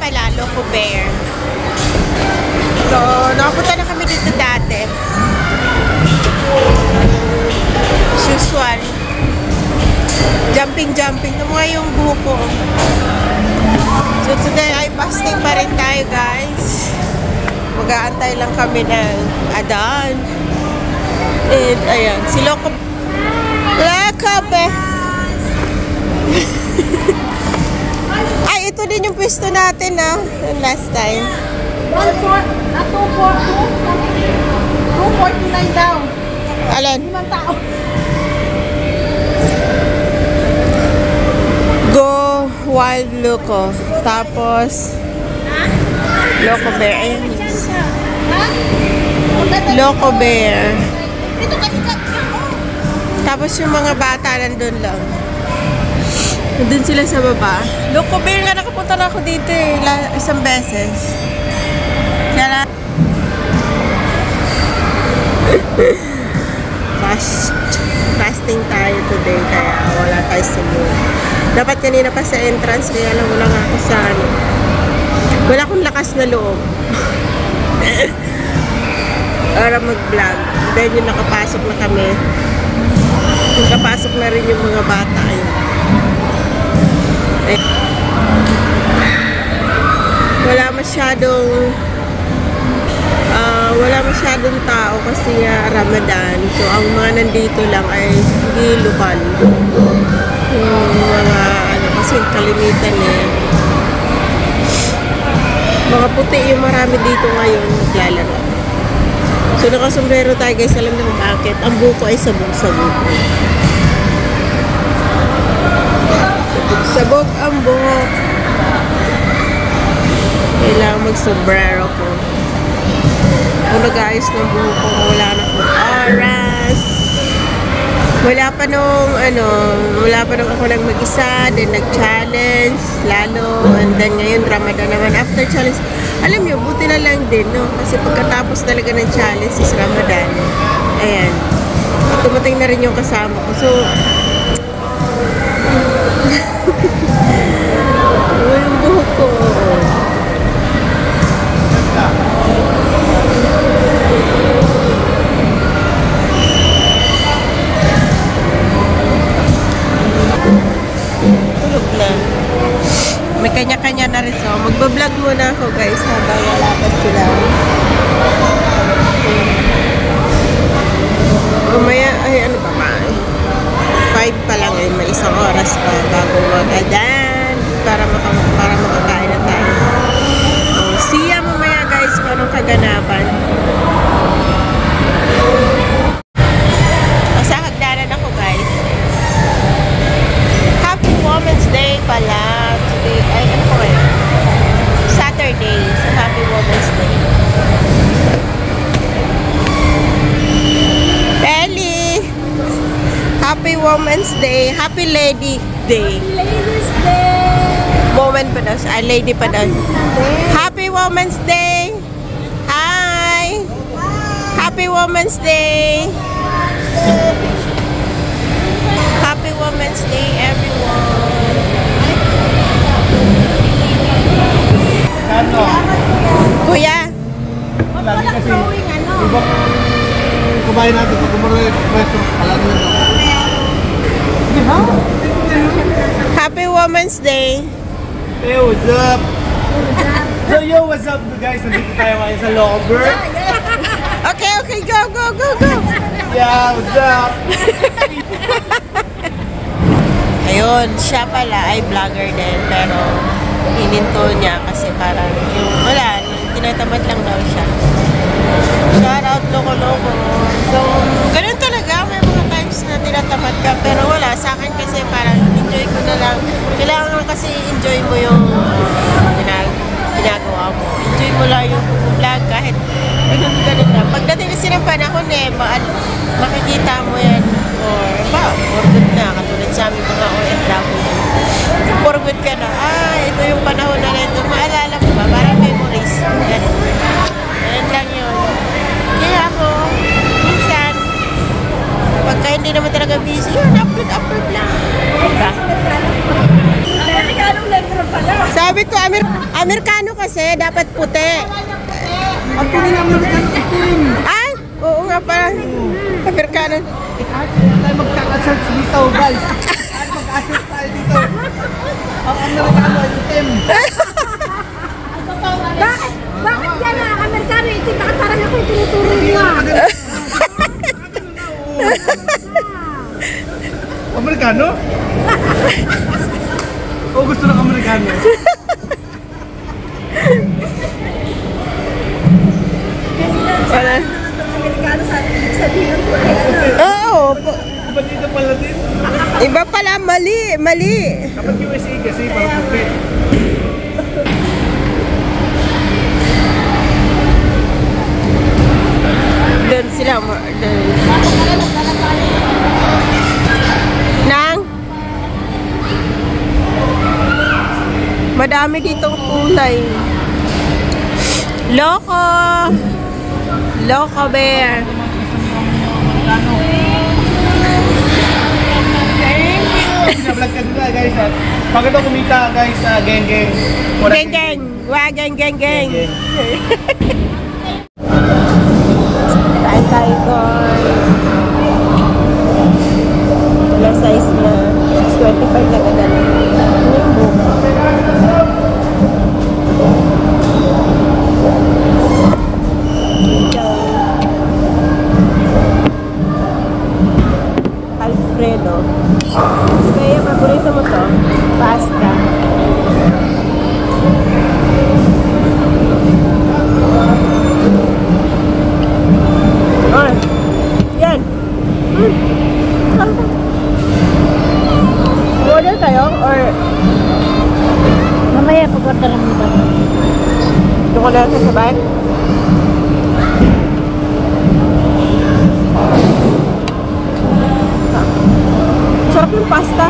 pala, Loco Bear. So, nakapunta na kami dito dati. As usual. Jumping. Namuha yung buhok ko. So, today ay fasting pa rin tayo, guys. Mag-aantay lang kami ng Adan. And, ayan. Si Loco Bear. Ay, ito din yung pwesto natin, ah. Yung last time. 249 daw. Alin? 5 tao. Go Wild Loco. Tapos, Loco Bear. Ayun. Loco Bear. Dito kasi Tapos yung mga bata nandun lang. Nandun sila sa baba. Loco Bear nga, nakapunta na ako dito eh. Isang beses. Kaya fasting tayo today, kaya wala tayo sa mood. Dapat kanina pa sa entrance, kaya lang wala nga ako sa ano. Wala akong lakas na loob. Para mag-vlog. Then yung nakapasok na kami. Nakapasok na rin yung mga bata. Wala masyadong tao kasi Ramadan. So ang mga nandito lang ay hindi lokal. Yung mga kasi kalimitan eh. Mga puti yung marami dito ngayon naglalaro. So nakasombrero tayo, guys. Alam niyo kung bakit. Ang buko ay sabog-sabog. Sabog ang buhok. Kailangan mag-sombrero ko. Kung nag-ayos ng buhok ko, wala na akong oras. Wala pa nung ako lang mag-isa, then nag-challenge, lalo, and then ngayon Ramadan naman. After challenge, alam niyo, buti na lang din, no? Kasi pagkatapos talaga ng challenge is Ramadan. Ayan. Tumating na rin yung kasama ko. So, yung buhok ko. Tulog na. May kanya-kanya na rin. So, magbablog muna ako, guys, habang wala pa sila. Umaya, ay ano pa ba? 5 pa lang eh. May isang oras pa bago mag-adan para makakain na tayo. See ya mamaya, guys, kung anong kaganapan. Sa hagdanan ako, guys. Happy Women's Day pala. Today, ay ano ko eh. Saturday. So, Happy Women's Day. Belly! Happy Women's Day. Happy Lady Day. Happy Ladies Day. Woman pa daw. Ay, lady pa daw. Happy Women's Day. Hi. Happy Women's Day. Happy Women's Day, everyone. Kuya. Wala kasi ibang kumain natin pag kumarayo preso pala nyo. Happy Women's Day. Hey, what's up? So yo, what's up guys? Nandito tayo ngayon sa Lover. Okay, go. Yeah, what's up? Ayun, siya pala ay vlogger din, pero hininto niya kasi parang yung wala, tinatamad lang daw siya. Shout out, Loco. So, ganun talaga, may mga times na tinatamad ka, pero wala, sa akin kasi parang enjoy ko na lang. Kailangan kasi enjoy mo yung ginagawa mo. Enjoy mo lang yung vlog kahit ganun lang. Pagdating kasi ng panahon makikita mo yan for good na, katulad sa aming mga OFW. For good ka na, ito yung panahon na ito, maalala mo ba? Parang memories. Ganun lang yun. Kaya ako, minsan, pagka hindi naman talaga busy, yun, upload lang. Diba? Amerikanong negro pala. Sabi ko, Amerikano kasi, dapat puti. Ang piling Amerikano ang piling. Ay, oo nga pala. Amerikano. Tayo magkaka-search dito, guys. At mag-search tayo dito. Ang Amerikano ay itim. Bakit yan ang Amerikano? Itim, bakit parang ako yung tinuturo niya? Amerikano? O gusto ng Amerikano? Wala. Amerikano sabihin ko eh. Oo. Ba't dito pala din? Iba pala, mali. Dapat USA kasi parang puti. Doon sila. Nang? Madami ditong kulay. Loco! Loco bear. Binablog ka nila guys. Pag ito kumita guys, geng-geng. Geng-geng. Wah, geng-geng-geng. Kain tayo guys. Wala size na. 625 lang agad. Ano yung buka? Alfredo. Kaya paborito mo to? Pasta. Oh, yan. Order kayo or Mamaya pag-order lang mo ba? doon ko lang sasabay? Sarap yung pasta.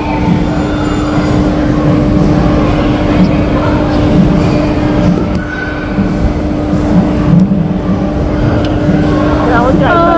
Wala akong try pa.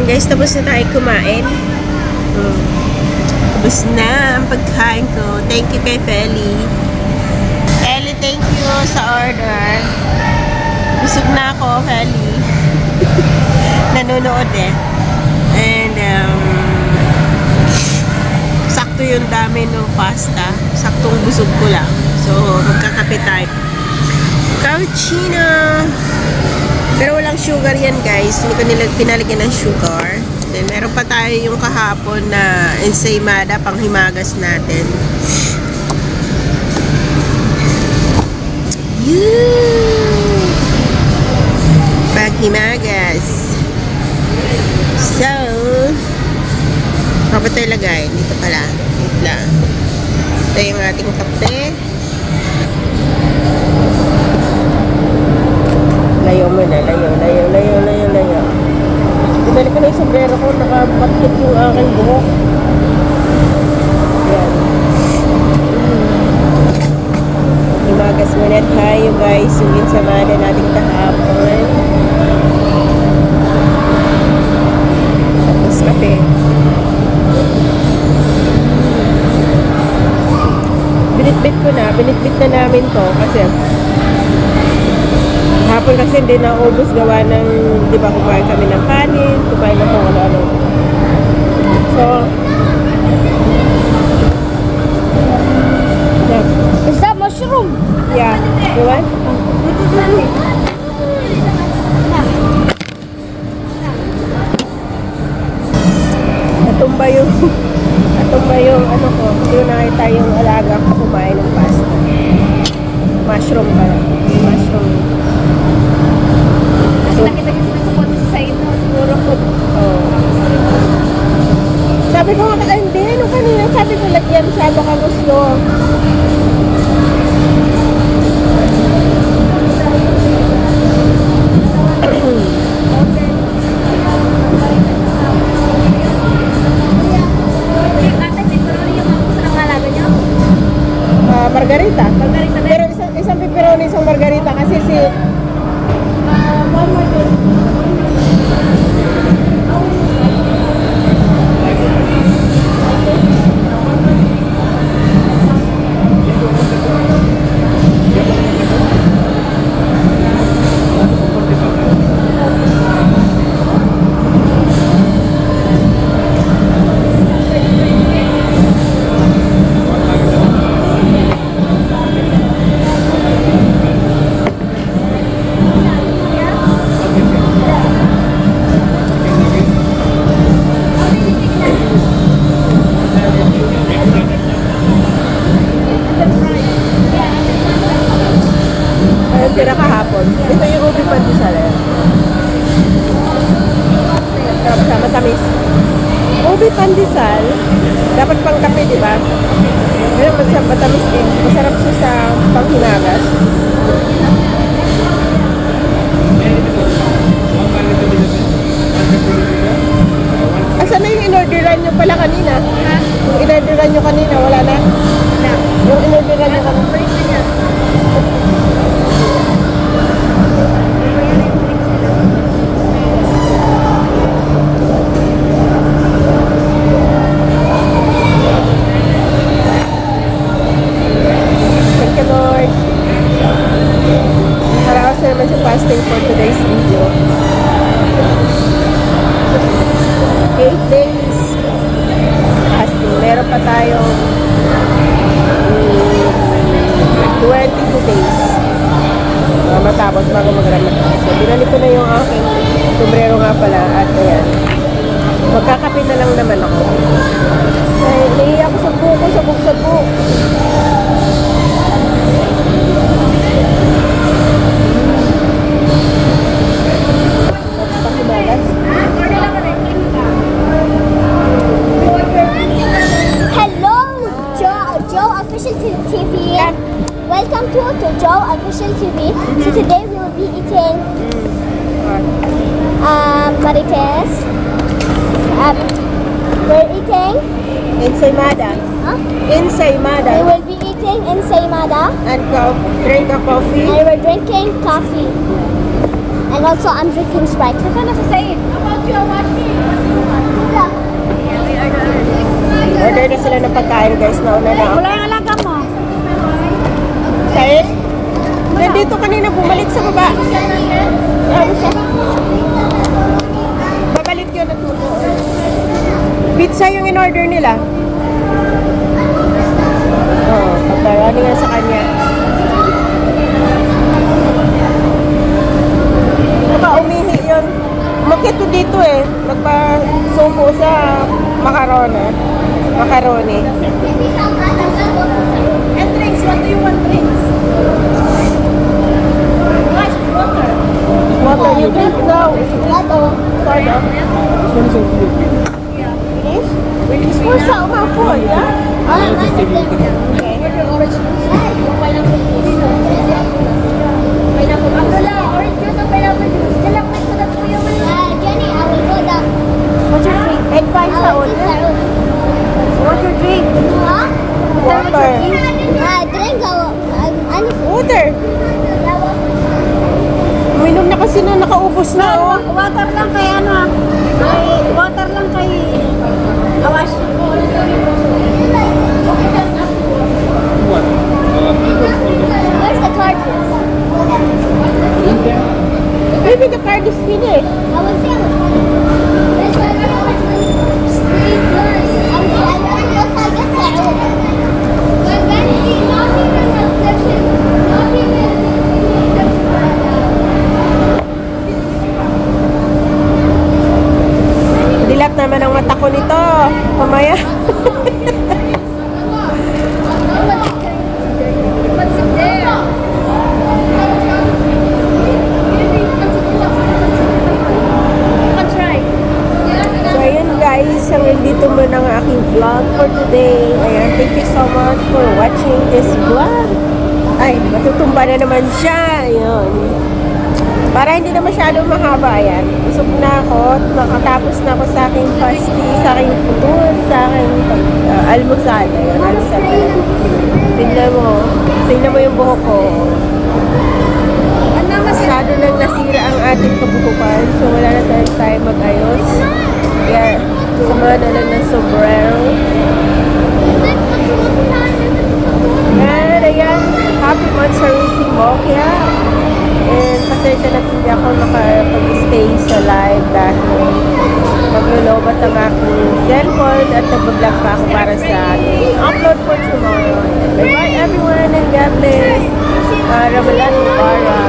Guys, tapos na tayo kumain. Tapos na ang pagkain ko. Thank you kay Feli. Feli, thank you sa order. Busog na ako, Feli. Nanonood eh. And, sakto yung dami ng pasta. Saktong busog ko lang. So, magkakape tayo. Cappuccino! Pero walang sugar yan guys. Hindi ko nila pinalagyan ng sugar. Then meron pa tayo yung kahapon na ensaymada pang himagas natin. Pang himagas. So, kapag tayo lagay? Dito pala. Dito lang. Ito yung ating kape. tayo guys, yung ensamada natin kahapon. Tapos kape. Binitbit na namin to kasi hapon kasi hindi naubos gawa ng, di ba, kumain kami ng kanin, kumain na kung ano-ano. So, yeah. Is that mushroom? Yeah. You want? Natumba yung ano ko, hindi ko nakita yung alaga ko kumain ng pasta. Mushroom pala. Mushroom. Kasi nakita niyo sinusupport sa side no, siguro ko. Oh. Sabi ko nga, hindi, ano kanina, sabi ko lagyan siya, baka gusto. Margarita. Margarita na. Pero isang pepperoni, isang margarita kasi si one more two. Ayun, tira kahapon. Ito yung ubi pandesal eh. Matamis. Ubi pandesal, dapat pang kape, di ba? Ngayon, matamis din. Masarap siya sa panghinagas. Asan na yung inorderan nyo pala kanina? Ha? Yung inorderan nyo kanina, wala na? Wala. Yung inorderan nyo kanina. Thank you, Lord. Nakaraos na naman sa fasting for today's video. 8 days fasting. Meron pa tayong 22 days matapos bago mag-Ramadan. So, binali ko na yung aking sombrero nga pala at ayan. Magkakape na lang naman ako. Ay, naiiyak ko sa buko, sabog-sabog. Pakimalas. Hello, Joe Official TV. Welcome to Joe Official TV. So today we will be eating marites. We're eating. Ensaymada. Huh? Ensaymada. We will be eating ensaymada. And drink a coffee. And we're drinking coffee. And also I'm drinking Sprite. Ano sa say? About you watching? Order na sila ng pagkain guys. Nauna na ako. Wala yung alaga mo. Kahit nandito kanina bumalik sa baba. Ano siya? Babalik yun at tuto. Pizza yung in-order nila. Oh, paparani nga sa kanya. Umihi yun. Umakit to dito eh. Nagpa-sumo sa macaroni. And drinks, what do you want drinks? Water. Water you drink now. Water. Sort of. Finish? It's for sa umapon, yeah? Okay. Orange juice. Pineapple juice. Pineapple. Orange juice or pineapple juice? Jalak mo sa kuya mo. Jenny, I will go down. What's your drink? And five I sa will see order. Saud. What's your drink? kasi na nakaubos na, oh. Water lang kay ano, water lang kay Awash. Where's the card? Maybe the card is finished. I will see it. Dilat naman ang mata ko nito. Mamaya. So, ayun guys, hanggang dito muna ang aking vlog for today. Ayan, thank you so much for watching this vlog. Ay, matutumba na naman siya. Ayun. Para hindi na masyadong mahaba, ayan. Busog na ako. Nakatapos na ako sa aking pasty, sa aking food, sa aking almusal. Ayun, almusal. Tingnan mo. Tingnan mo yung buhok ko. Masyado nang nasira ang ating kabuhukan. So, wala na tayong time mag-ayos. Kaya, samahan na lang ng sombrero. And, ayan, happy Mansariti Mokia. And, pasensya na hindi ako nakapag-stay sa live dahil maglulubat ang aking cellphone at nag-vlog pa ako para sa upload for tomorrow. Bye-bye everyone and God bless. Ramadan Mubarak.